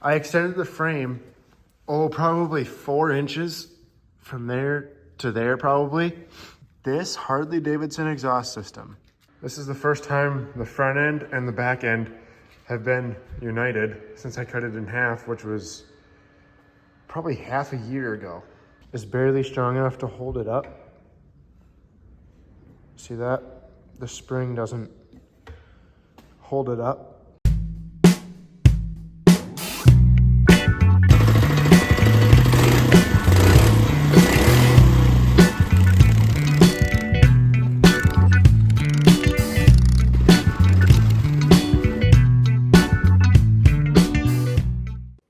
I extended the frame, probably 4 inches from there to there probably. This Harley-Davidson exhaust system. This is the first time the front end and the back end have been united since I cut it in half, which was probably half a year ago. It's barely strong enough to hold it up. See that? The spring doesn't hold it up.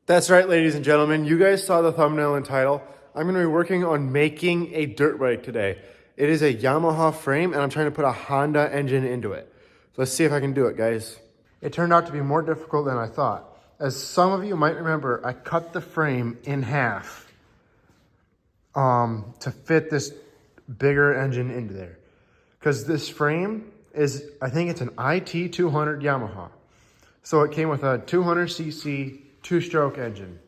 That's right, ladies and gentlemen. You guys saw the thumbnail and title. I'm going to be working on making a dirt bike today. It is a Yamaha frame, and I'm trying to put a Honda engine into it. So let's see if I can do it, guys. It turned out to be more difficult than I thought. As some of you might remember, I cut the frame in half to fit this bigger engine into there. Because this frame is, I think it's an IT200 Yamaha. So it came with a 200cc 2-stroke engine.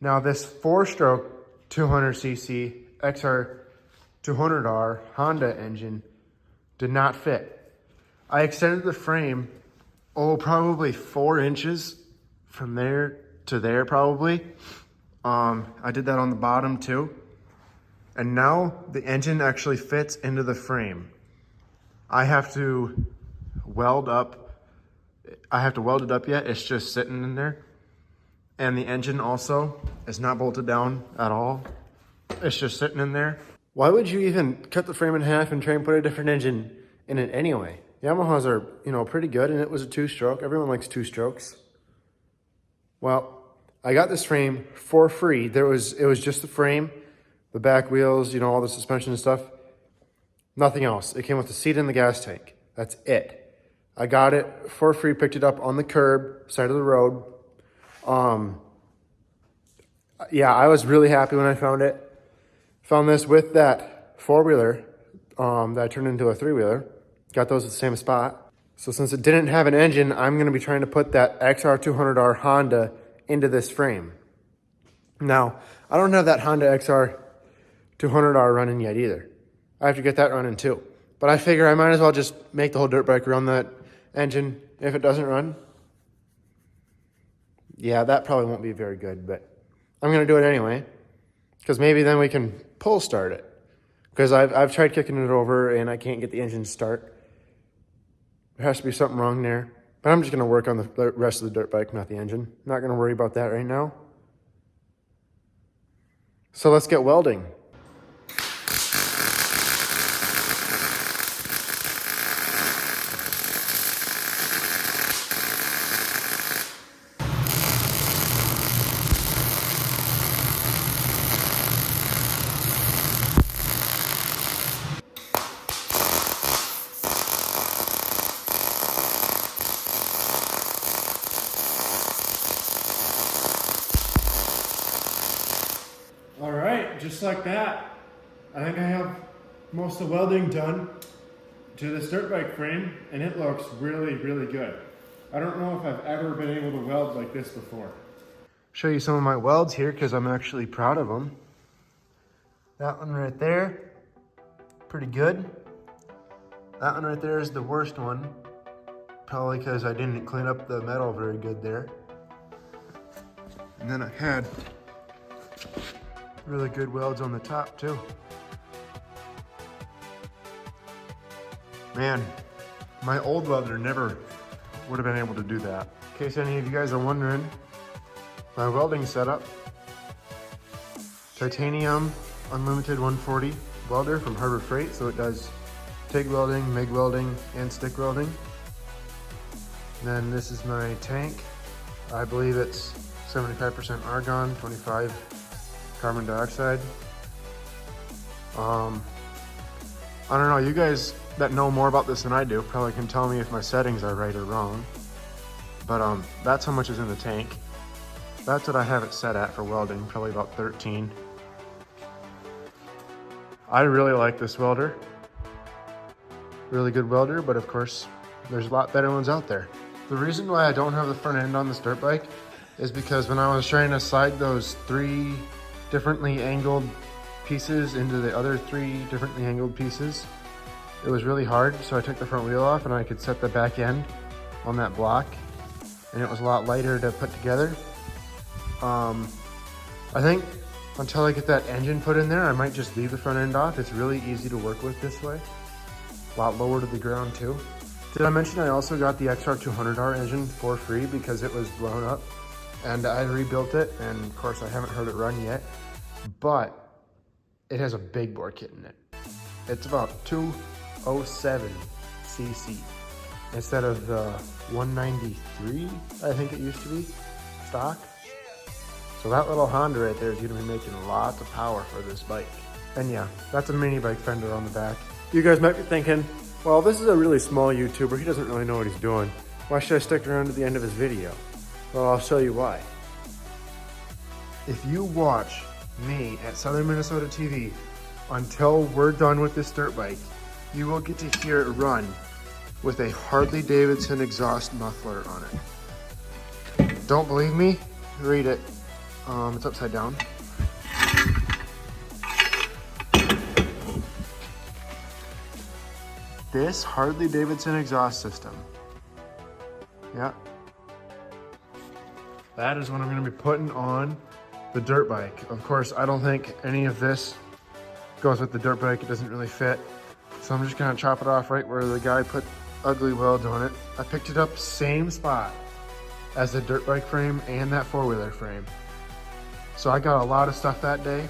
Now this 4-stroke 200cc XR 200R Honda engine did not fit. I extended the frame, probably 4 inches from there to there probably. I did that on the bottom too. And now the engine actually fits into the frame. I have to weld it up yet. It's just sitting in there. And the engine also is not bolted down at all. It's just sitting in there. Why would you even cut the frame in half and try and put a different engine in it anyway? Yamahas are, pretty good, and it was a 2-stroke. Everyone likes 2-strokes. Well, I got this frame for free. It was just the frame, the back wheels, all the suspension and stuff. Nothing else. It came with the seat and the gas tank. That's it. I got it for free, picked it up on the curb, side of the road. Yeah, I was really happy when I found it. Found this with that 4-wheeler that I turned into a 3-wheeler. Got those at the same spot. So since it didn't have an engine, I'm going to be trying to put that XR200R Honda into this frame. Now, I don't have that Honda XR200R running yet either. I have to get that running too. But I figure I might as well just make the whole dirt bike run that engine if it doesn't run. Yeah, that probably won't be very good, but I'm going to do it anyway. Because maybe then we can pull start it. Because I've tried kicking it over and I can't get the engine to start. There has to be something wrong there. But I'm just going to work on the rest of the dirt bike, not the engine. Not going to worry about that right now. So let's get welding. All right, just like that, I think I have most of the welding done to this dirt bike frame, and it looks really, really good. I don't know if I've ever been able to weld like this before. Show you some of my welds here because I'm actually proud of them. That one right there, pretty good. That one right there is the worst one, probably because I didn't clean up the metal very good there. And then I had really good welds on the top too. Man, my old welder never would have been able to do that. In case any of you guys are wondering, my welding setup, titanium unlimited 140 welder from Harbor Freight, so it does TIG welding, MIG welding, and stick welding. And then this is my tank. I believe it's 75% argon, 25 carbon dioxide. I don't know, you guys that know more about this than I do probably can tell me if my settings are right or wrong. But that's how much is in the tank. That's what I have it set at for welding, probably about 13. I really like this welder. Really good welder, but of course, there's a lot better ones out there. The reason why I don't have the front end on this dirt bike is because when I was trying to slide those 3 differently angled pieces into the other 3 differently angled pieces, it was really hard. So I took the front wheel off and I could set the back end on that block, and it was a lot lighter to put together. I think until I get that engine put in there, I might just leave the front end off. It's really easy to work with this way. A lot lower to the ground too. Did I mention I also got the XR200R engine for free because it was blown up, and I rebuilt it, and of course I haven't heard it run yet, but it has a big bore kit in it. It's about 207 cc instead of the 193, I think it used to be, stock. So that little Honda right there is gonna be making lots of power for this bike. And yeah, that's a mini bike fender on the back. You guys might be thinking, well, this is a really small YouTuber. He doesn't really know what he's doing. Why should I stick around to the end of his video? Well, I'll show you why. If you watch me at Southern Minnesota TV until we're done with this dirt bike, you will get to hear it run with a Harley Davidson exhaust muffler on it. Don't believe me? Read it. It's upside down. This Harley Davidson exhaust system. Yeah. That is what I'm gonna be putting on the dirt bike. Of course, I don't think any of this goes with the dirt bike. It doesn't really fit. So I'm just gonna chop it off right where the guy put ugly weld on it. I picked it up same spot as the dirt bike frame and that 4-wheeler frame. So I got a lot of stuff that day,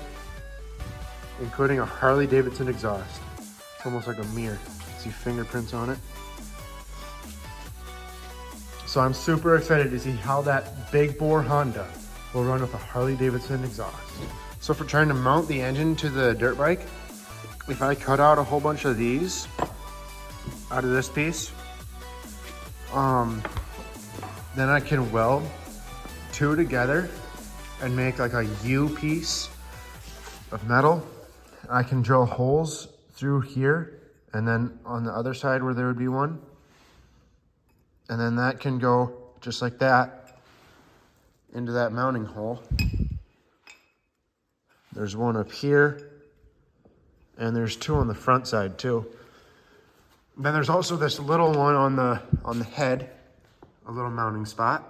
including a Harley Davidson exhaust. It's almost like a mirror. See fingerprints on it. So I'm super excited to see how that big bore Honda will run with a Harley Davidson exhaust. So for trying to mount the engine to the dirt bike, if I cut out a whole bunch of these out of this piece, then I can weld 2 together and make like a U piece of metal. I can drill holes through here, and then on the other side where there would be one. And then that can go just like that into that mounting hole. There's one up here, and there's 2 on the front side too. Then there's also this little one on the head, a little mounting spot.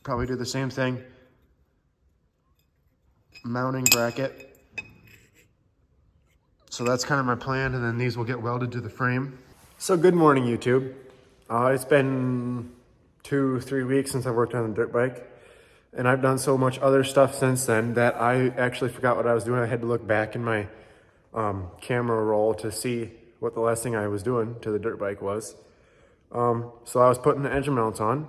Probably do the same thing. Mounting bracket. So that's kind of my plan, and then these will get welded to the frame. So good morning, YouTube. It's been 2-3 weeks since I worked on a dirt bike, and I've done so much other stuff since then that I actually forgot what I was doing. I had to look back in my camera roll to see what the last thing I was doing to the dirt bike was. So I was putting the engine mounts on,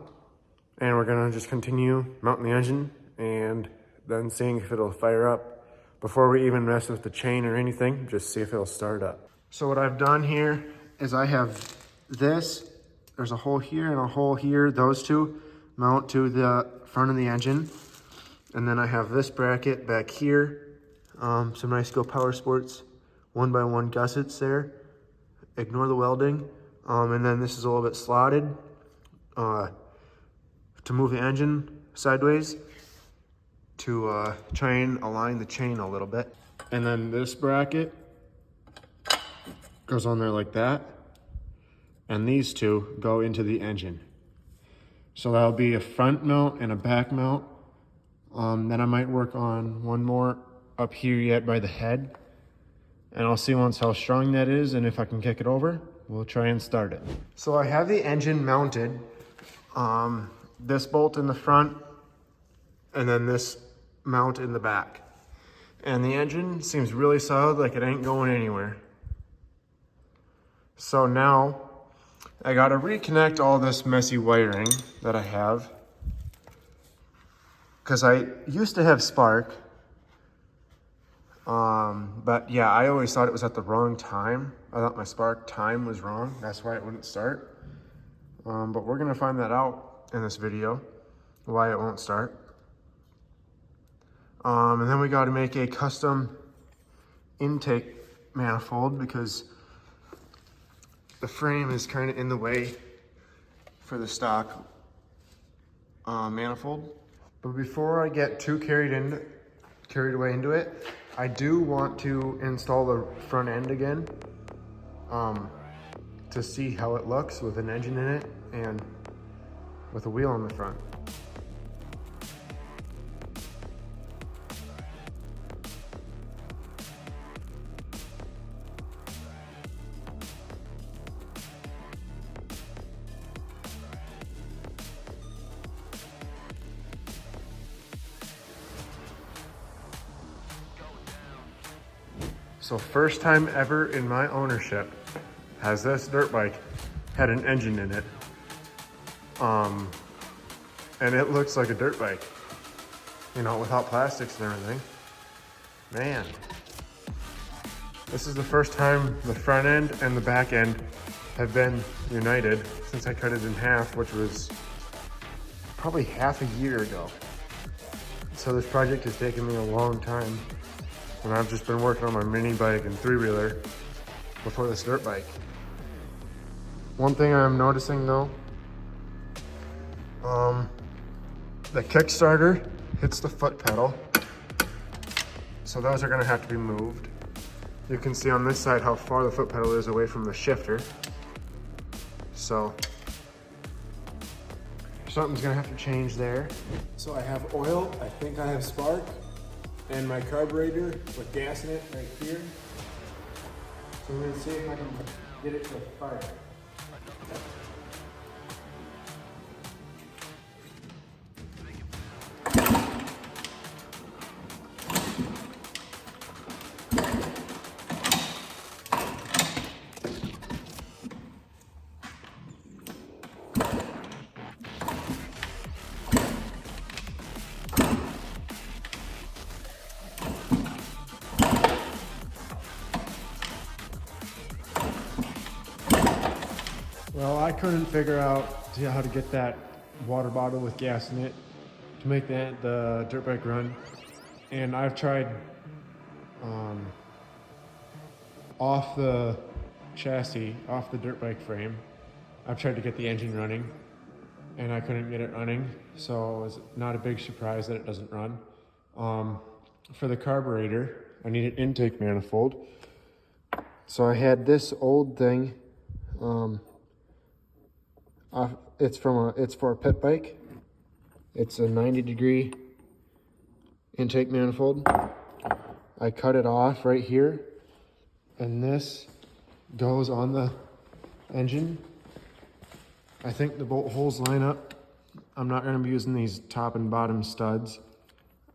and we're gonna just continue mounting the engine and then seeing if it'll fire up before we even mess with the chain or anything, just see if it'll start up. So what I've done here is I have this, there's a hole here and a hole here. Those 2 mount to the front of the engine. And then I have this bracket back here. Some nice Go Power Sports 1x1 gussets there. Ignore the welding. And then this is a little bit slotted to move the engine sideways to try and align the chain a little bit. And then this bracket goes on there like that. And these 2 go into the engine. So that'll be a front mount and a back mount. Then I might work on one more up here yet by the head. And I'll see once how strong that is, and if I can kick it over, we'll try and start it. So I have the engine mounted. This bolt in the front, and then this mount in the back. And the engine seems really solid, like it ain't going anywhere. So now I gotta reconnect all this messy wiring that I have, because I used to have spark, but yeah, I always thought it was at the wrong time. I thought my spark time was wrong. That's why it wouldn't start. But we're gonna find that out in this video, why it won't start. And then we got to make a custom intake manifold because the frame is kind of in the way for the stock manifold. But before I get too carried away into it, I do want to install the front end again to see how it looks with an engine in it and with a wheel on the front. So first time ever in my ownership has this dirt bike had an engine in it. And it looks like a dirt bike, you know, without plastics and everything. Man, this is the first time the front end and the back end have been united since I cut it in half, which was probably half a year ago. So this project has taken me a long time, and I've just been working on my mini bike and three-wheeler before this dirt bike. One thing I'm noticing though, the Kickstarter hits the foot pedal, so those are gonna have to be moved. You can see on this side how far the foot pedal is away from the shifter. So something's gonna have to change there. So I have oil, I think I have spark, and my carburetor with gas in it right here. So I'm gonna see if I can get it to fire. Well, I couldn't figure out how to get that water bottle with gas in it to make the dirt bike run. And I've tried off the chassis, off the dirt bike frame. I've tried to get the engine running and I couldn't get it running. So it's not a big surprise that it doesn't run. For the carburetor, I need an intake manifold. So I had this old thing. It's for a pit bike. It's a 90-degree intake manifold. I cut it off right here, and this goes on the engine. I think the bolt holes line up. I'm not going to be using these top and bottom studs.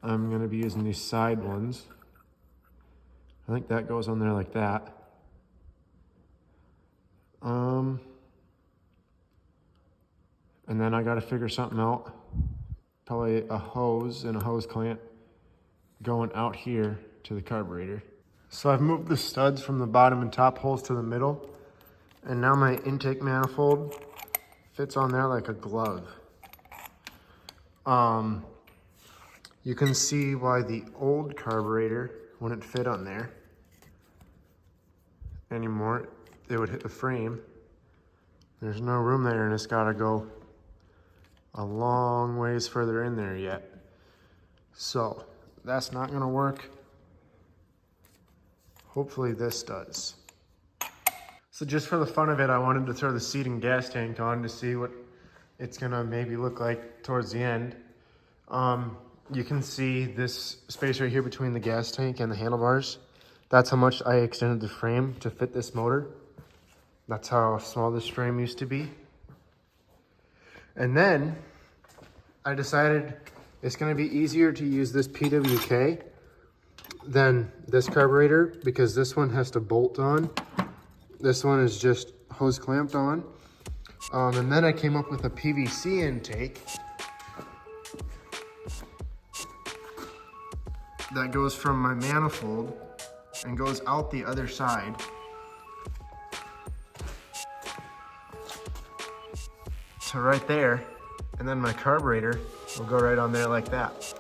I'm going to be using these side ones. I think that goes on there like that. And then I got to figure something out. Probably a hose and a hose clamp going out here to the carburetor. So I've moved the studs from the bottom and top holes to the middle. And now my intake manifold fits on there like a glove. You can see why the old carburetor wouldn't fit on there anymore. It would hit the frame. There's no room there, and it's got to go a long ways further in there yet. So that's not going to work. Hopefully this does. So just for the fun of it, I wanted to throw the seat and gas tank on to see what it's going to maybe look like towards the end. You can see this space right here between the gas tank and the handlebars. That's how much I extended the frame to fit this motor. That's how small this frame used to be. And then I decided it's going to be easier to use this PWK than this carburetor because this one has to bolt on. This one is just hose clamped on. And then I came up with a PVC intake that goes from my manifold and goes out the other side. To right there, and then my carburetor will go right on there like that.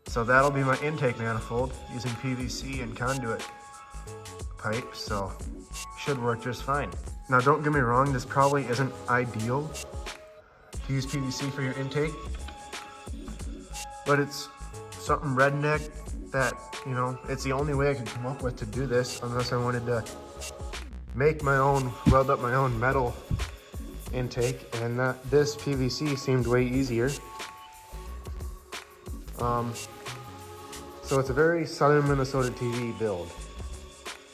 So that'll be my intake manifold using PVC and conduit pipe, so should work just fine. Now don't get me wrong, this probably isn't ideal to use PVC for your intake, but it's something redneck that, you know, it's the only way I could come up with to do this, unless I wanted to make my own, weld up my own metal intake, and this PVC seemed way easier. So it's a very Southern Minnesota TV build,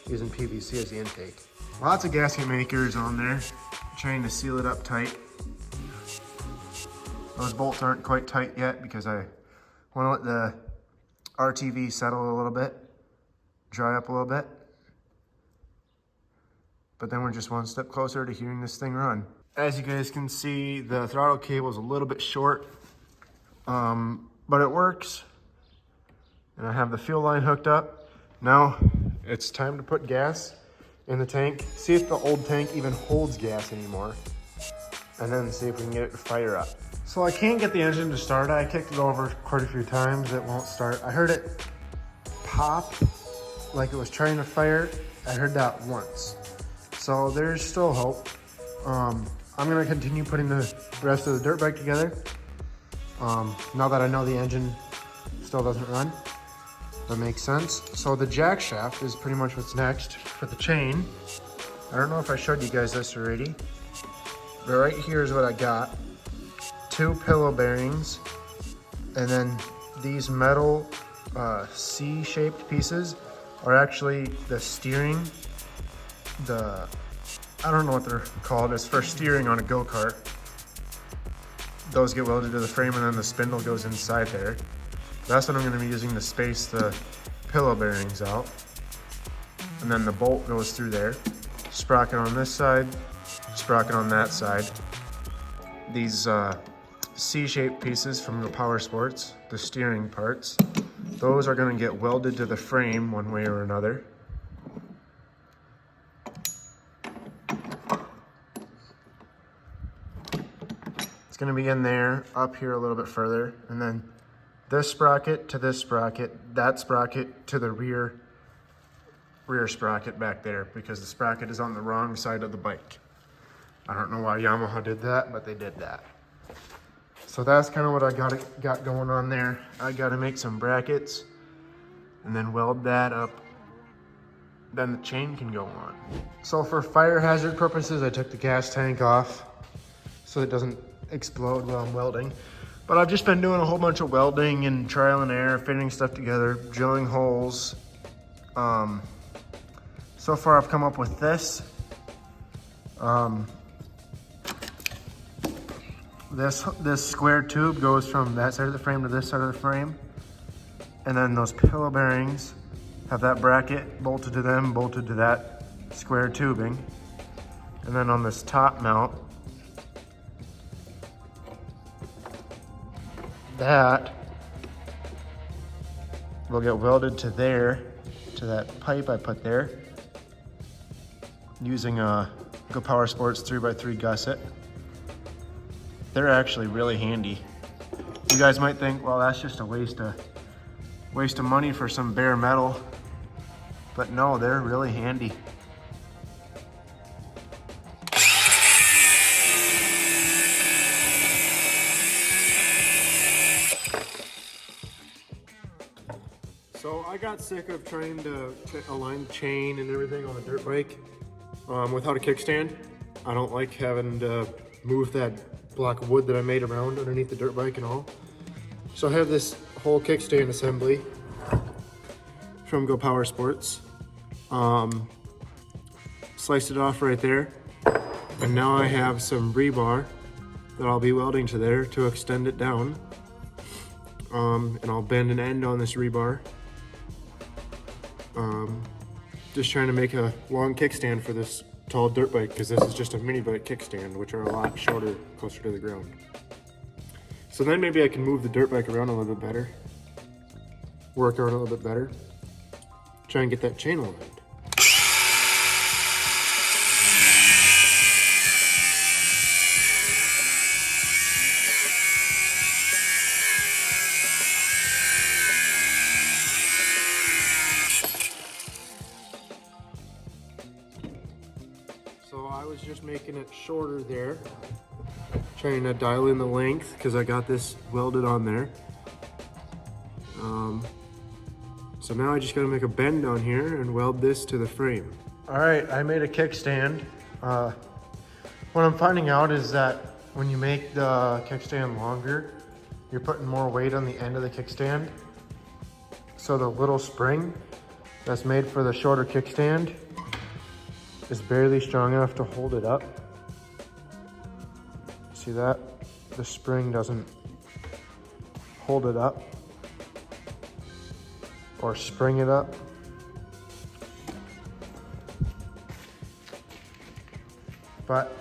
using PVC as the intake. Lots of gasket makers on there, trying to seal it up tight. Those bolts aren't quite tight yet because I want to let the RTV settle a little bit, dry up a little bit. But then we're just one step closer to hearing this thing run. As you guys can see, the throttle cable is a little bit short, but it works. And I have the fuel line hooked up. Now it's time to put gas in the tank, see if the old tank even holds gas anymore, and then see if we can get it to fire up. So I can't get the engine to start. I kicked it over quite a few times. It won't start. I heard it pop like it was trying to fire. I heard that once. So there's still hope. I'm gonna continue putting the rest of the dirt bike together. Now that I know the engine still doesn't run. That makes sense. So the jack shaft is pretty much what's next for the chain. I don't know if I showed you guys this already, but right here is what I got. 2 pillow bearings, and then these metal C-shaped pieces are actually the steering. I don't know what they're called. It's for steering on a go-kart. Those get welded to the frame, and then the spindle goes inside there. That's what I'm going to be using to space the pillow bearings out. And then the bolt goes through there. Sprocket on this side, sprocket on that side. These C-shaped pieces from the Power Sports, the steering parts, those are going to get welded to the frame one way or another. It's going to be in there, up here a little bit further, and then this sprocket to this sprocket, that sprocket to the rear sprocket back there, because the sprocket is on the wrong side of the bike. I don't know why Yamaha did that, but they did that. So that's kind of what I got going on there. I got to make some brackets and then weld that up. Then the chain can go on. So for fire hazard purposes, I took the gas tank off so it doesn't explode while I'm welding. But I've just been doing a whole bunch of welding and trial and error, fitting stuff together, drilling holes. So far I've come up with this. This square tube goes from that side of the frame to this side of the frame. And then those pillow bearings have that bracket bolted to them, bolted to that square tubing. And then on this top mount, that will get welded to there, to that pipe I put there, using a Go Power Sports 3x3 gusset. They're actually really handy. You guys might think, well, that's just a waste of money for some bare metal, but no, they're really handy. So I got sick of trying to align the chain and everything on a dirt bike without a kickstand. I don't like having to move that block of wood that I made around underneath the dirt bike and all. So I have this whole kickstand assembly from Go Power Sports. Sliced it off right there. And now I have some rebar that I'll be welding to there to extend it down. And I'll bend an end on this rebar. Just trying to make a long kickstand for this tall dirt bike, because this is just a mini bike kickstand, which are a lot shorter, closer to the ground. So then maybe I can move the dirt bike around a little bit better, work around a little bit better, try and get that chain aligned. So I was just making it shorter there, trying to dial in the length because I got this welded on there. So now I just gotta make a bend down here and weld this to the frame. All right, I made a kickstand. What I'm finding out is that when you make the kickstand longer, you're putting more weight on the end of the kickstand. So the little spring that's made for the shorter kickstand is barely strong enough to hold it up. See that? The spring doesn't hold it up or spring it up. But,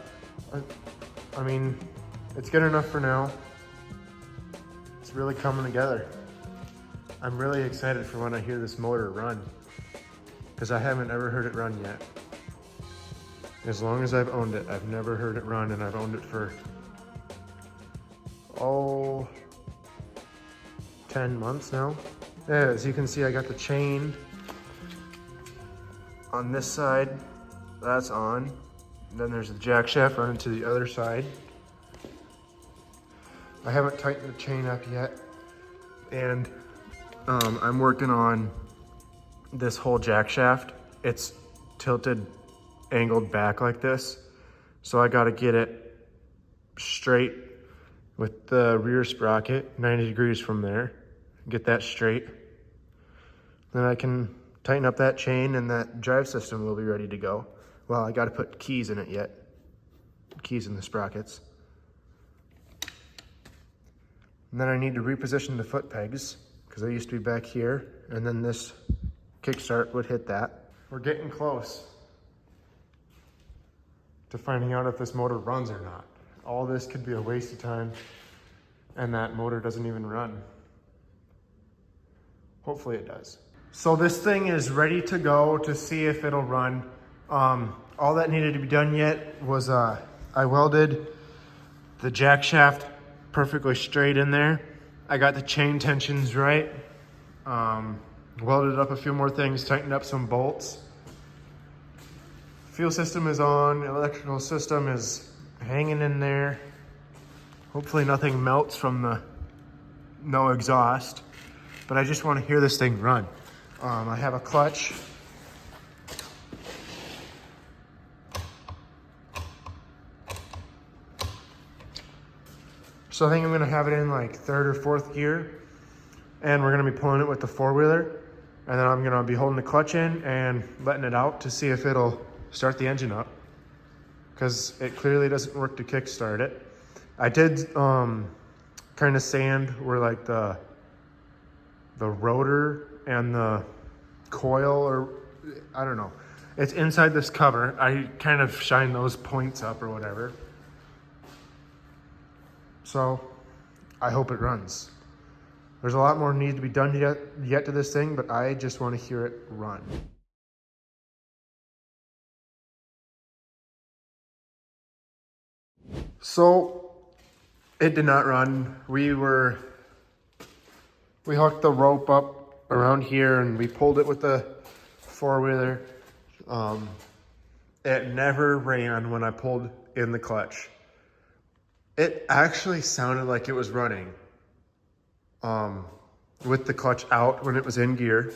I mean, it's good enough for now. It's really coming together. I'm really excited for when I hear this motor run, because I haven't ever heard it run yet. As long as I've owned it, I've never heard it run, and I've owned it for, 10 months now. Yeah, as you can see, I got the chain on this side, that's on. And then there's the jack shaft running to the other side. I haven't tightened the chain up yet. And I'm working on this whole jack shaft. It's tilted, angled back like this. So I gotta get it straight with the rear sprocket, 90 degrees from there. Get that straight. Then I can tighten up that chain and that drive system will be ready to go. Well, I gotta put keys in it yet. Keys in the sprockets. And then I need to reposition the foot pegs because they used to be back here, and then this kickstart would hit that. We're getting close to finding out if this motor runs or not. All this could be a waste of time, and that motor doesn't even run. Hopefully it does. So this thing is ready to go to see if it'll run. All that needed to be done yet was I welded the jack shaft perfectly straight in there. I got the chain tensions right. Welded up a few more things, tightened up some bolts. Fuel system is on, electrical system is hanging in there. Hopefully nothing melts from the no exhaust, but I just want to hear this thing run. I have a clutch. So I think I'm gonna have it in like third or fourth gear, and we're gonna be pulling it with the four-wheeler, and then I'm gonna be holding the clutch in and letting it out to see if it'll start the engine up, because it clearly doesn't work to kickstart it. I did kind of sand where like the rotor and the coil, or I don't know, it's inside this cover. I kind of shine those points up or whatever. So I hope it runs. There's a lot more need to be done yet to this thing, but I just want to hear it run. So it did not run. We hooked the rope up around here and we pulled it with the four-wheeler. It never ran when I pulled in the clutch. It actually sounded like it was running with the clutch out when it was in gear,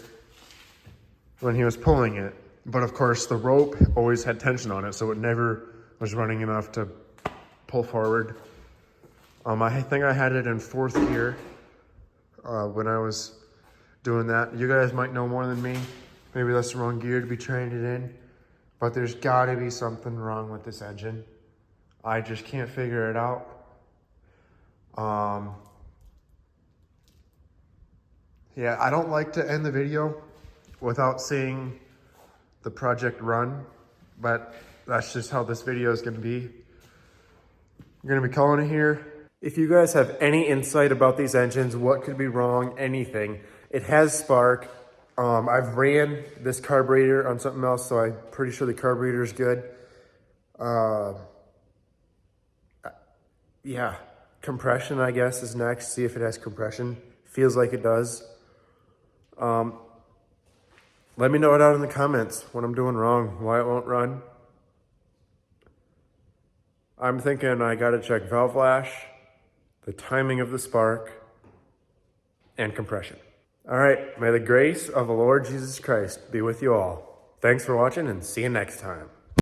when he was pulling it. But of course the rope always had tension on it, so it never was running enough to pull forward. I think I had it in fourth gear when I was doing that. You guys might know more than me. Maybe that's the wrong gear to be trying it in, but there's gotta be something wrong with this engine. I just can't figure it out. Yeah, I don't like to end the video without seeing the project run, but that's just how this video is gonna be. I'm gonna be calling it here. If you guys have any insight about these engines, what could be wrong, anything. It has spark. I've ran this carburetor on something else, so I'm pretty sure the carburetor is good. Yeah, compression, I guess, is next. See if it has compression. Feels like it does. Let me know it out in the comments what I'm doing wrong, why it won't run. I'm thinking I gotta check valve lash, the timing of the spark, and compression. All right, may the grace of the Lord Jesus Christ be with you all. Thanks for watching and see you next time.